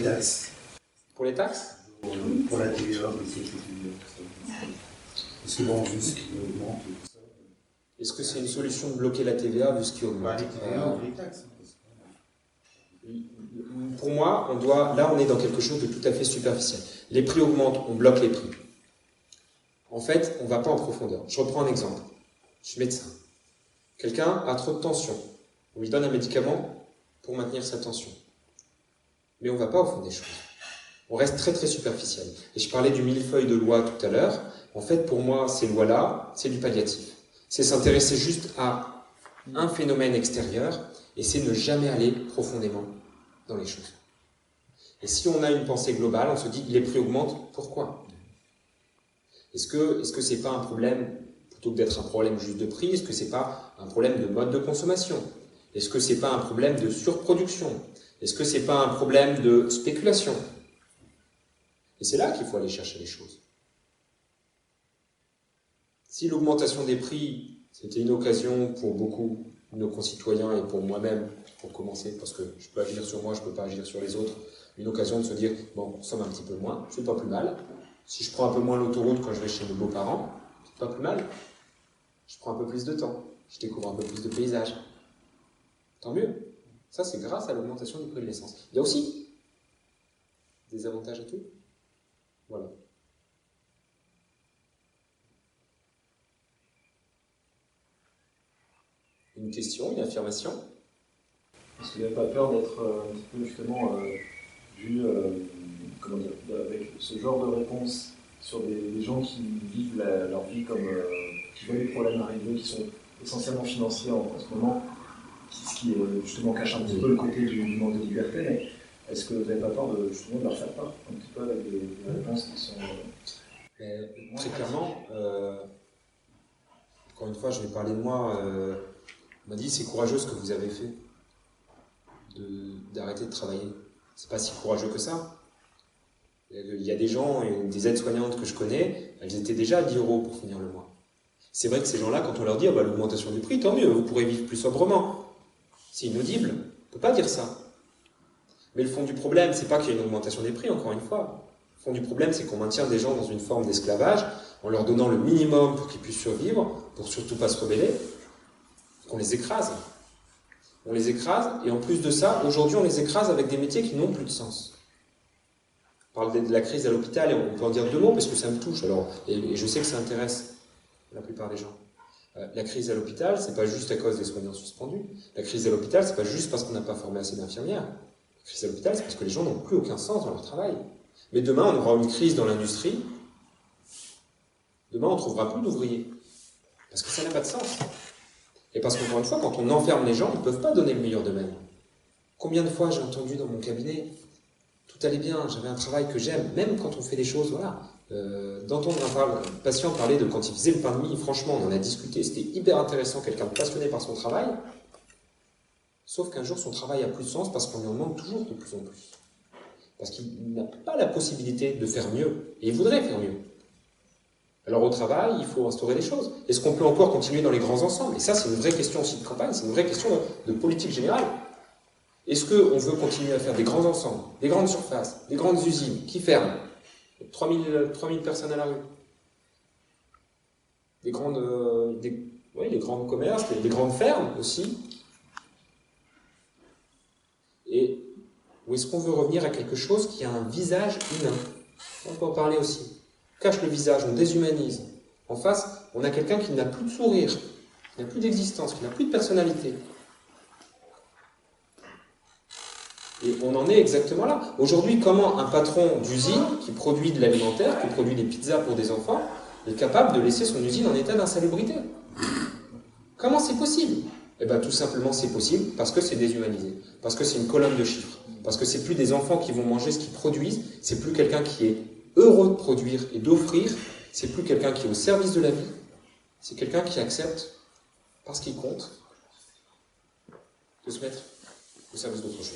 taxes. Pour les taxes? Pour la TVA, parce que bon, vu ce qui augmente et tout ça. Est-ce que c'est une solution de bloquer la TVA vu ce qui augmente? Les TVA ou les taxes. Pour moi, là on est dans quelque chose de tout à fait superficiel. Les prix augmentent, on bloque les prix. En fait, on ne va pas en profondeur. Je reprends un exemple. Je suis médecin. Quelqu'un a trop de tension. On lui donne un médicament pour maintenir sa tension. Mais on ne va pas au fond des choses. On reste très très superficiel. Et je parlais du millefeuille de loi tout à l'heure. En fait, pour moi, ces lois-là, c'est du palliatif. C'est s'intéresser juste à un phénomène extérieur et c'est ne jamais aller profondément dans les choses. Et si on a une pensée globale, on se dit les prix augmentent, pourquoi? Est-ce que c'est pas un problème, plutôt que d'être un problème juste de prix, est-ce que c'est pas un problème de mode de consommation? Est-ce que c'est pas un problème de surproduction? Est-ce que c'est pas un problème de spéculation? Et c'est là qu'il faut aller chercher les choses. Si l'augmentation des prix, c'était une occasion pour beaucoup de nos concitoyens et pour moi-même, pour commencer, parce que je peux agir sur moi, je ne peux pas agir sur les autres, une occasion de se dire, bon, on consomme un petit peu moins, c'est pas plus mal. Si je prends un peu moins l'autoroute quand je vais chez mes beaux-parents, c'est pas plus mal. Je prends un peu plus de temps, je découvre un peu plus de paysages. Tant mieux. Ça, c'est grâce à l'augmentation du prix de l'essence. Il y a aussi des avantages à tout. Voilà. Une question, une affirmation? Est-ce qu'il n'y a pas peur d'être un petit peu justement vu comment dire, avec ce genre de réponse sur des gens qui vivent leur vie comme qui voient les problèmes arriver, qui sont essentiellement financiers en ce moment, ce qui justement cache un petit peu le côté du manque de liberté, mais est-ce que vous n'avez pas peur de justement de leur faire peur un petit peu avec des réponses qui sont... Très clairement, encore une fois, je vais parler de moi. On m'a dit c'est courageux ce que vous avez fait d'arrêter de travailler. C'est pas si courageux que ça. Il y a des gens, des aides-soignantes que je connais, elles étaient déjà à 10 € pour finir le mois. C'est vrai que ces gens-là, quand on leur dit ah bah, l'augmentation du prix, tant mieux, vous pourrez vivre plus sobrement. C'est inaudible, on ne peut pas dire ça. Mais le fond du problème, c'est pas qu'il y ait une augmentation des prix, encore une fois. Le fond du problème, c'est qu'on maintient des gens dans une forme d'esclavage en leur donnant le minimum pour qu'ils puissent survivre, pour surtout pas se rebeller, qu'on les écrase. On les écrase, et en plus de ça, aujourd'hui, on les écrase avec des métiers qui n'ont plus de sens. On parle de la crise à l'hôpital, et on peut en dire 2 mots parce que ça me touche, alors, et je sais que ça intéresse la plupart des gens. La crise à l'hôpital, c'est pas juste à cause des soignants suspendus. La crise à l'hôpital, c'est pas juste parce qu'on n'a pas formé assez d'infirmières. La crise à l'hôpital, c'est parce que les gens n'ont plus aucun sens dans leur travail. Mais demain, on aura une crise dans l'industrie. Demain, on ne trouvera plus d'ouvriers. Parce que ça n'a pas de sens. Et parce qu'encore une fois, quand on enferme les gens, ils ne peuvent pas donner le meilleur d'eux-mêmes. Combien de fois j'ai entendu dans mon cabinet, tout allait bien, j'avais un travail que j'aime, même quand on fait des choses, voilà. D'entendre un patient parler de quand il faisait le pain de mie, franchement, on en a discuté, c'était hyper intéressant, quelqu'un de passionné par son travail. Sauf qu'un jour, son travail a plus de sens parce qu'on lui en demande toujours de plus en plus. Parce qu'il n'a pas la possibilité de faire mieux, et il voudrait faire mieux. Alors au travail, il faut instaurer des choses. Est-ce qu'on peut encore continuer dans les grands ensembles? Et ça, c'est une vraie question aussi de campagne, c'est une vraie question de politique générale. Est-ce qu'on veut continuer à faire des grands ensembles, des grandes surfaces, des grandes usines qui ferment 3000 personnes à la rue, des grands commerces, des grandes fermes aussi? Et ou est-ce qu'on veut revenir à quelque chose qui a un visage humain? On peut en parler aussi. On cache le visage, on déshumanise. En face, on a quelqu'un qui n'a plus de sourire, qui n'a plus d'existence, qui n'a plus de personnalité. Et on en est exactement là. Aujourd'hui, comment un patron d'usine qui produit de l'alimentaire, qui produit des pizzas pour des enfants, est capable de laisser son usine en état d'insalubrité? Comment c'est possible? Eh bien, tout simplement, c'est possible parce que c'est déshumanisé, parce que c'est une colonne de chiffres, parce que c'est plus des enfants qui vont manger ce qu'ils produisent, c'est plus quelqu'un qui est heureux de produire et d'offrir, c'est plus quelqu'un qui est au service de la vie, c'est quelqu'un qui accepte, parce qu'il compte, de se mettre au service d'autre chose.